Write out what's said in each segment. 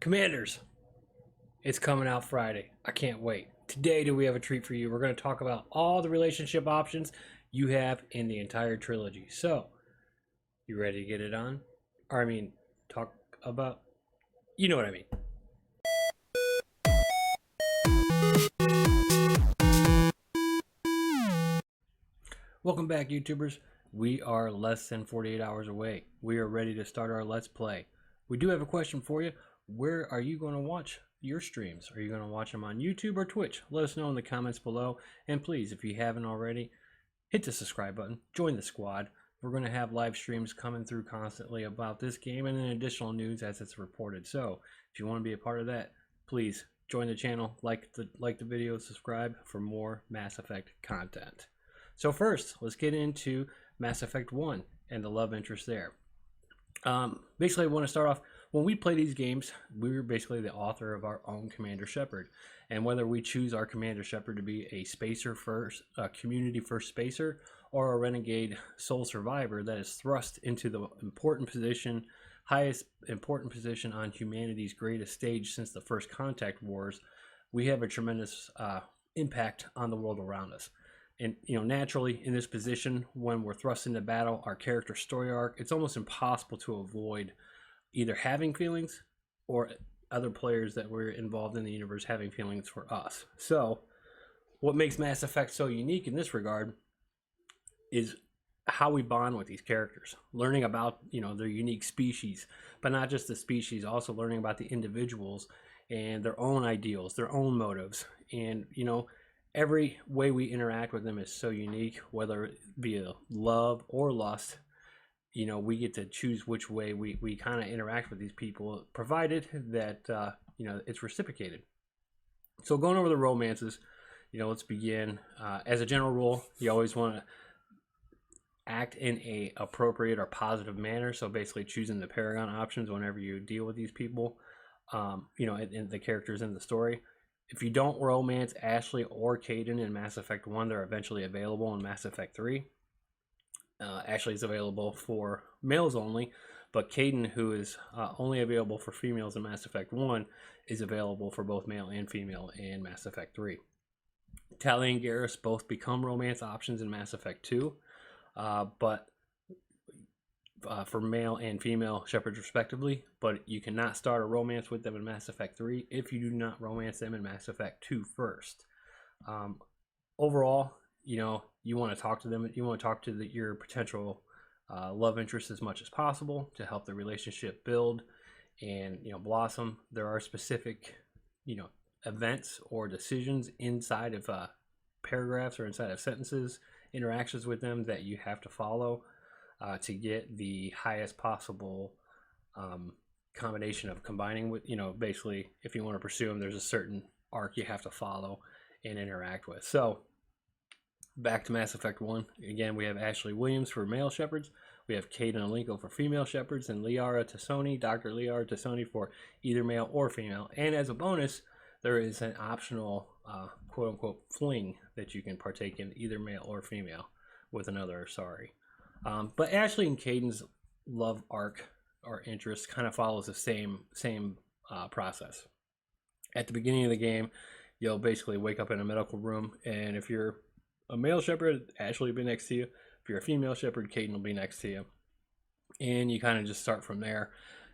Commanders, it's coming out Friday. I can't wait. Today, do we have a treat for you? We're going to talk about all the relationship options you have in the entire trilogy. So, you ready to get it on? Or, talk about. You know what I mean. Welcome back, YouTubers. We are less than 48 hours away. We are ready to start our Let's Play. We do have a question for you. Where are you going to watch your streams? Are you going to watch them on YouTube or Twitch? Let us know in the comments below. And please, if you haven't already, hit the subscribe button. Join the squad. We're going to have live streams coming through constantly about this game and then additional news as it's reported. So if you want to be a part of that, please join the channel, like the video, subscribe for more Mass Effect content. So first, let's get into Mass Effect 1 and the love interest there. Basically, I want to start off, when we play these games, we're basically the author of our own Commander Shepard. And whether we choose our Commander Shepard to be a spacer first, a community first spacer, or a renegade soul survivor that is thrust into the highest important position on humanity's greatest stage since the First Contact Wars, we have a tremendous impact on the world around us. And, naturally in this position, when we're thrust into battle, our character story arc, it's almost impossible to avoid either having feelings or other players that were involved in the universe having feelings for us. So what makes Mass Effect so unique in this regard is how we bond with these characters, learning about, their unique species, but not just the species, also learning about the individuals and their own ideals, their own motives. And, every way we interact with them is so unique, whether via love or lust. We get to choose which way we kind of interact with these people, provided that, it's reciprocated. So going over the romances, let's begin. As a general rule, you always want to act in a appropriate or positive manner. So basically choosing the Paragon options whenever you deal with these people, and the characters in the story. If you don't romance Ashley or Kaidan in Mass Effect 1, they're eventually available in Mass Effect 3. Ashley is available for males only, but Kaidan, who is only available for females in Mass Effect 1, is available for both male and female in Mass Effect 3. Tali and Garrus both become romance options in Mass Effect 2, but for male and female Shepards respectively, but you cannot start a romance with them in Mass Effect 3 if you do not romance them in Mass Effect 2 first. Overall, you want to talk to them, you want to talk to your potential love interest as much as possible to help the relationship build and blossom. There are specific events or decisions inside of paragraphs or inside of sentences, interactions with them that you have to follow to get the highest possible combination of combining with, basically if you want to pursue them, there's a certain arc you have to follow and interact with. So back to Mass Effect 1. Again, we have Ashley Williams for male Shepards. We have Kaidan Alenko for female Shepards, and Liara Tassoni, Dr. Liara Tassoni for either male or female. And as a bonus, there is an optional quote-unquote fling that you can partake in, either male or female, with another asari. But Ashley and Kaidan's love arc or interest kind of follows the same process. At the beginning of the game, you'll basically wake up in a medical room, and if you're a male Shepard, Ashley will be next to you. If you're a female Shepard, Kaidan will be next to you. And you kind of just start from there.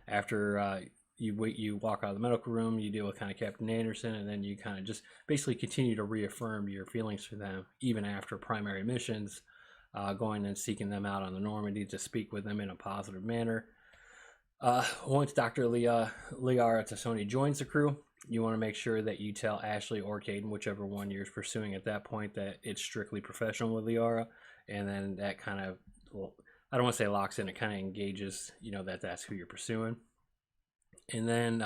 After you walk out of the medical room, you deal with kind of Captain Anderson, and then you kind of just basically continue to reaffirm your feelings for them, even after primary missions. Going and seeking them out on the Normandy to speak with them in a positive manner. Once Dr. Liara Tassoni joins the crew, you want to make sure that you tell Ashley or Kaidan, whichever one you're pursuing at that point, that it's strictly professional with Liara, and then that kind of, well, I don't want to say locks in, it kind of engages, that that's who you're pursuing. And then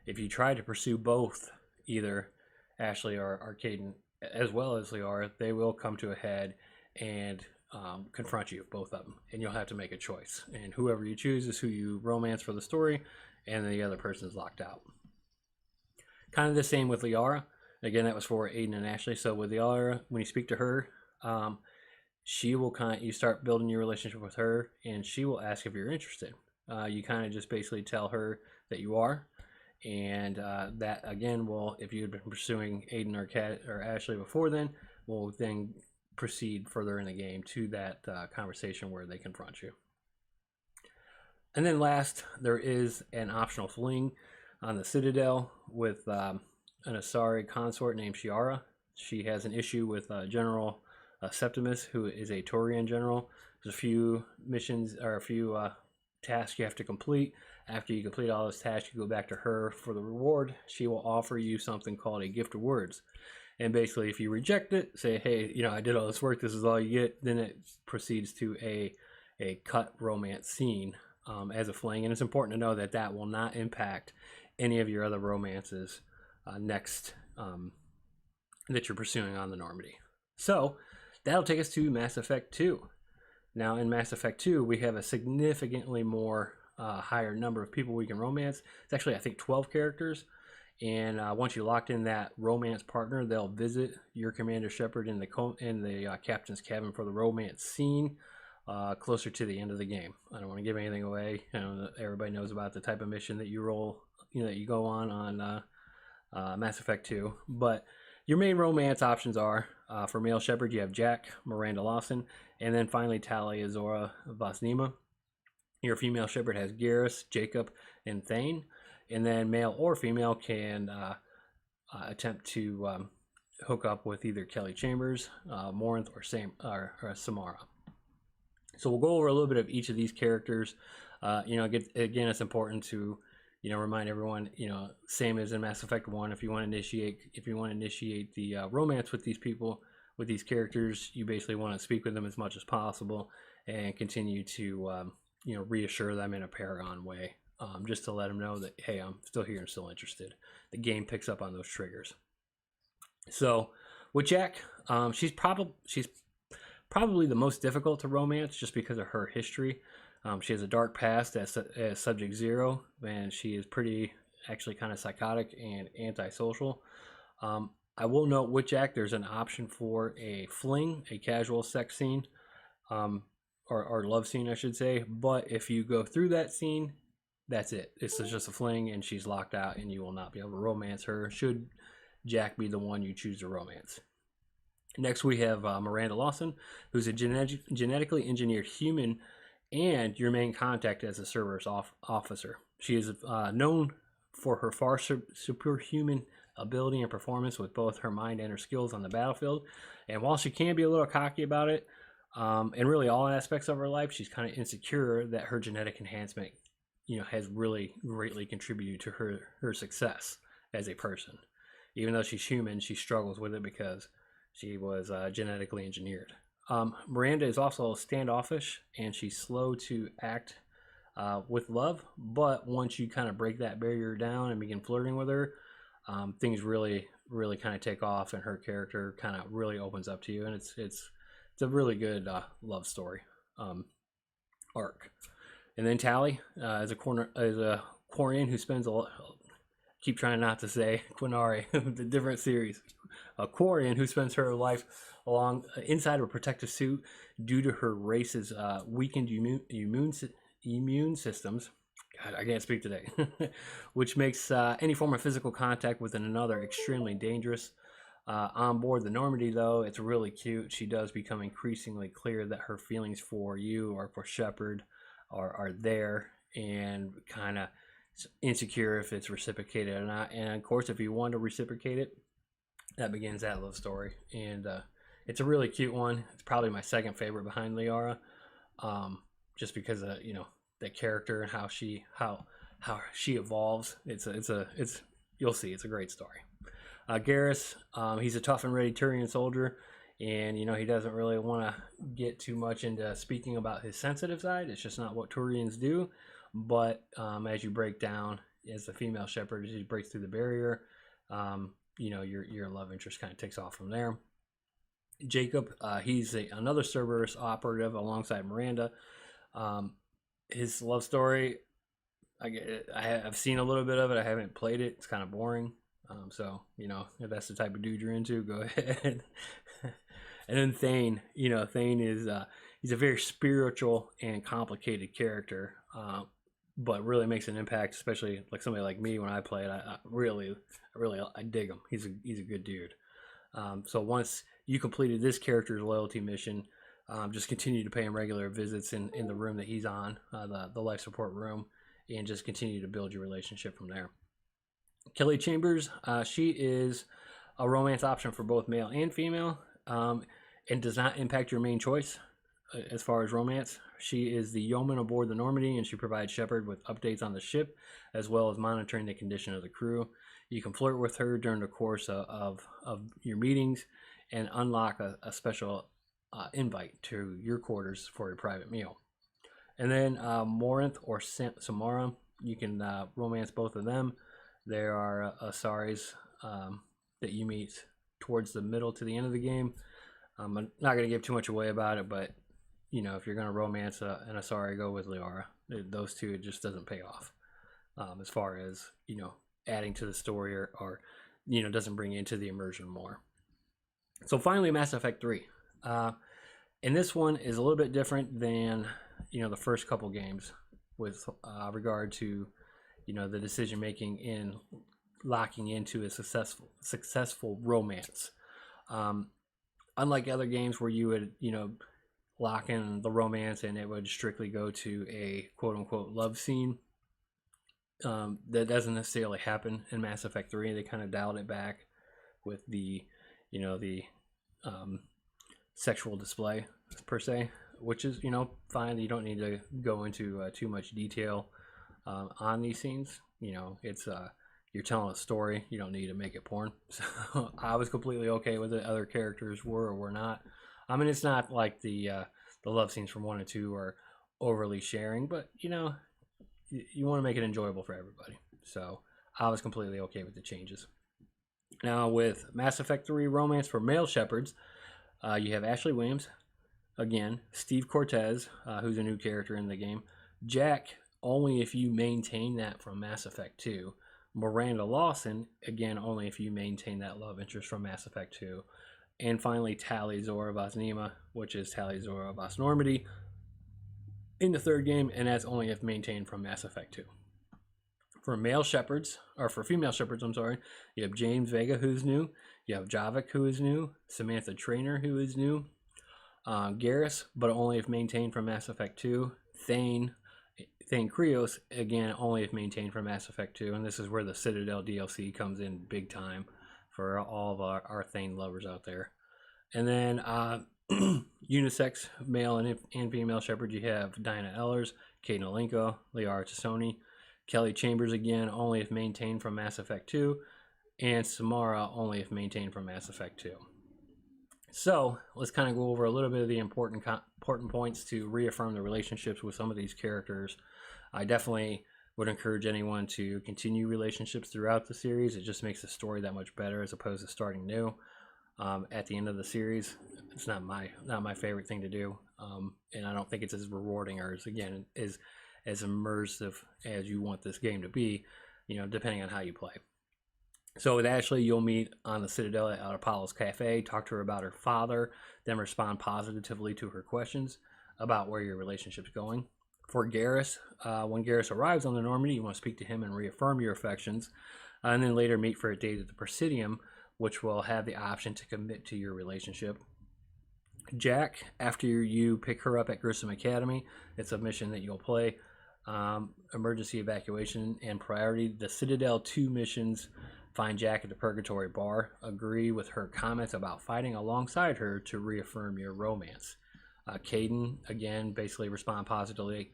if you try to pursue both, either Ashley or Kaidan, as well as Liara, they will come to a head and confront you, both of them, and you'll have to make a choice, and whoever you choose is who you romance for the story, and the other person is locked out. Kind of the same with Liara. Again, that was for Aiden and Ashley. So with Liara, when you speak to her, she will you start building your relationship with her, and she will ask if you're interested. You kind of just basically tell her that you are, and that again will, if you had been pursuing Aiden or Kat or Ashley before then, will then proceed further in the game to that conversation where they confront you. And then last, there is an optional fling on the Citadel with an Asari consort named Sha'ira. She has an issue with General Septimus, who is a Taurian general. There's a few missions or a few tasks you have to complete. After you complete all those tasks, you go back to her for the reward. She will offer you something called a gift of words. And basically, if you reject it, say, hey, you know, I did all this work, this is all you get, then it proceeds to a cut romance scene as a fling. And it's important to know that that will not impact any of your other romances next that you're pursuing on the Normandy. So that'll take us to Mass Effect 2. Now, in Mass Effect 2, we have a significantly more higher number of people we can romance. It's actually, I think, 12 characters. And once you locked in that romance partner, they'll visit your Commander Shepard in the captain's cabin for the romance scene closer to the end of the game. I don't want to give anything away. You know, everybody knows about the type of mission that you roll, you know, that you go on Mass Effect 2. But your main romance options are for Male Shepard, you have Jack, Miranda Lawson, and then finally Tali Azora Vasnima. Your Female Shepard has Garrus, Jacob, and Thane. And then male or female can attempt to hook up with either Kelly Chambers, Morinth, or Samara. So we'll go over a little bit of each of these characters. You know, again, it's important to, you know, remind everyone, you know, same as in Mass Effect 1, if you want to initiate the romance with these people, with these characters, you basically want to speak with them as much as possible and continue to, you know, reassure them in a Paragon way. Just to let them know that, hey, I'm still here and still interested. The game picks up on those triggers. So with Jack, she's probably the most difficult to romance just because of her history. She has a dark past as Subject Zero, and she is actually kind of psychotic and antisocial. I will note with Jack, there's an option for a fling, a casual sex scene, or love scene, I should say. But if you go through that scene, that's it. It's just a fling, and she's locked out, and you will not be able to romance her should Jack be the one you choose to romance. Next, we have Miranda Lawson, who's a genetically engineered human and your main contact as a Cerberus officer. She is known for her far superhuman ability and performance with both her mind and her skills on the battlefield. And while she can be a little cocky about it, in really all aspects of her life, she's kind of insecure that her genetic enhancement, you know, has really greatly contributed to her success as a person. Even though she's human, she struggles with it because she was genetically engineered. Miranda is also standoffish, and she's slow to act with love. But once you kind of break that barrier down and begin flirting with her, things really kind of take off, and her character kind of really opens up to you, and it's a really good love story arc. And then Tali is a Quarian who spends keep trying not to say Quinari, the different series. A Quarian who spends her life inside of a protective suit due to her race's weakened immune systems. God, I can't speak today. Which makes any form of physical contact with another extremely dangerous. On board the Normandy, though, it's really cute. She does become increasingly clear that her feelings for you or for Shepard are there, and kind of insecure if it's reciprocated or not. And of course, if you want to reciprocate it, that begins that love story. And it's a really cute one. It's probably my second favorite behind Liara, just because of, you know, the character and how she evolves. It's you'll see, it's a great story. Garrus, he's a tough and ready Turian soldier, and you know, he doesn't really want to get too much into speaking about his sensitive side. It's just not what Turians do. But as you break down as a Female Shepard, as he breaks through the barrier, you know, your love interest kind of takes off from there. Jacob, he's another Cerberus operative alongside Miranda. His love story, I've seen a little bit of it. I haven't played it. It's kind of boring. So, you know, if that's the type of dude you're into, go ahead. And then Thane, you know, Thane is he's a very spiritual and complicated character. but really makes an impact, especially like somebody like me when I play it. I really I dig him. He's a good dude. So once you completed this character's loyalty mission, just continue to pay him regular visits in the room that he's on, the life support room, and just continue to build your relationship from there. Kelly Chambers, she is a romance option for both male and female, and does not impact your main choice as far as romance. She is the yeoman aboard the Normandy, and she provides Shepard with updates on the ship, as well as monitoring the condition of the crew. You can flirt with her during the course of your meetings, and unlock a special invite to your quarters for a private meal. And then Morinth or Samara, you can romance both of them. There are asaris that you meet towards the middle to the end of the game. I'm not going to give too much away about it, but you know, if you're going to romance an asari, go with Liara. Those two, it just doesn't pay off as far as, you know, adding to the story or you know, doesn't bring you into the immersion more. So finally, Mass Effect 3. And this one is a little bit different than, you know, the first couple games with regard to, you know, the decision making in locking into a successful romance. Unlike other games where you would, you know, lock in the romance and it would strictly go to a quote unquote love scene, that doesn't necessarily happen in Mass Effect 3. They kind of dialed it back with the, you know, the sexual display per se, which is, you know, fine. You don't need to go into too much detail on these scenes. You know, it's you're telling a story. You don't need to make it porn. So I was completely okay with it. Other characters were or were not. I mean, it's not like the love scenes from 1 and 2 are overly sharing, but you know, you want to make it enjoyable for everybody. So I was completely okay with the changes. Now with Mass Effect 3 romance for male Shepards, you have Ashley Williams, again, Steve Cortez, who's a new character in the game, Jack, only if you maintain that from Mass Effect 2, Miranda Lawson, again, only if you maintain that love interest from Mass Effect 2, and finally Tali Zora Vasnima, which is Tali Zora Vas Normandy in the third game, and that's only if maintained from Mass Effect 2. For male Shepards, or for female Shepards, I'm sorry, you have James Vega, who's new. You have Javik, who is new. Samantha Trainer, who is new. Garrus, but only if maintained from Mass Effect 2. Thane Krios, again, only if maintained from Mass Effect 2. And this is where the Citadel DLC comes in big time for all of our Thane lovers out there. And then unisex male and female Shepard, you have Diana Ellers, Kaidan Alenko, Liara Tassoni, Kelly Chambers, again, only if maintained from Mass Effect 2, and Samara, only if maintained from Mass Effect 2. So let's kind of go over a little bit of the important points to reaffirm the relationships with some of these characters. I definitely would encourage anyone to continue relationships throughout the series. It just makes the story that much better as opposed to starting new at the end of the series. It's not my favorite thing to do, and I don't think it's as rewarding or as immersive as you want this game to be, you know, depending on how you play. So with Ashley, you'll meet on the Citadel at Apollo's Cafe, talk to her about her father, then respond positively to her questions about where your relationship's going. For Garrus, when Garrus arrives on the Normandy, you want to speak to him and reaffirm your affections, and then later meet for a date at the Presidium, which will have the option to commit to your relationship. Jack, after you pick her up at Grissom Academy, it's a mission that you'll play. Emergency evacuation and priority. The Citadel 2 missions find Jack at the Purgatory Bar. Agree with her comments about fighting alongside her to reaffirm your romance. Kaidan, again, basically respond positively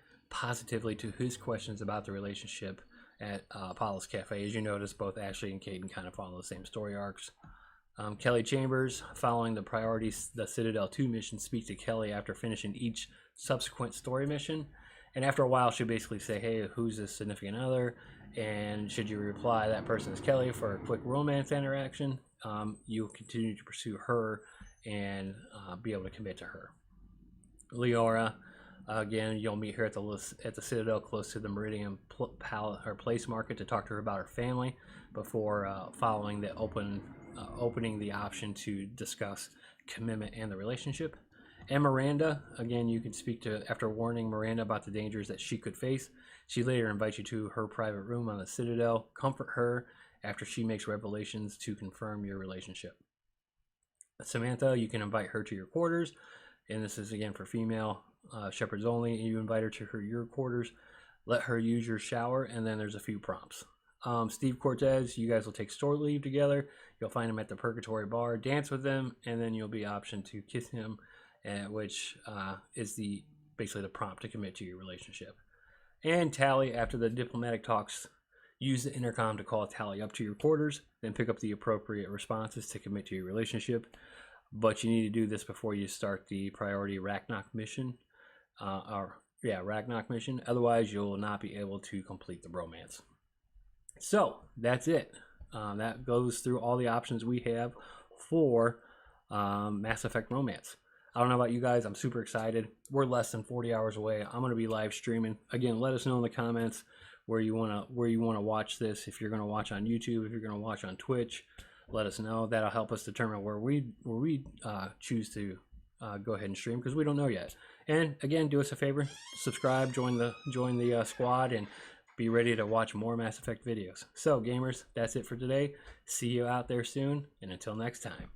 to his questions about the relationship at Apollo's Cafe. As you notice, both Ashley and Kaidan kind of follow the same story arcs. Kelly Chambers, following the priorities, the Citadel 2 mission, speak to Kelly after finishing each subsequent story mission. And after a while, she'll basically say, hey, who's this significant other? And should you reply, that person is Kelly, for a quick romance interaction, you'll continue to pursue her and be able to commit to her. Liara, again, you'll meet her at the Citadel close to the Meridian Place Market to talk to her about her family before following the opening the option to discuss commitment and the relationship. And Miranda, again, you can speak to after warning Miranda about the dangers that she could face. She later invites you to her private room on the Citadel. Comfort her after she makes revelations to confirm your relationship. Samantha, you can invite her to your quarters, and this is again for female shepherds only. You invite her to your quarters, let her use your shower, and then there's a few prompts. Steve Cortez, you guys will take store leave together. You'll find him at the Purgatory Bar, dance with him, and then you'll be optioned to kiss him, which is basically the prompt to commit to your relationship. And Tally, after the diplomatic talks, use the intercom to call Tally up to your quarters, then pick up the appropriate responses to commit to your relationship. But you need to do this before you start the priority Ragnarok mission. Ragnarok mission. Otherwise, you'll not be able to complete the bromance. So that's it. That goes through all the options we have for Mass Effect Romance. I don't know about you guys. I'm super excited. We're less than 40 hours away. I'm going to be live streaming. Again, let us know in the comments where you want to watch this. If you're going to watch on YouTube, if you're going to watch on Twitch, let us know. That'll help us determine where we choose to go ahead and stream, because we don't know yet. And again, do us a favor, subscribe, join the squad, and be ready to watch more Mass Effect videos. So gamers, that's it for today. See you out there soon, and until next time.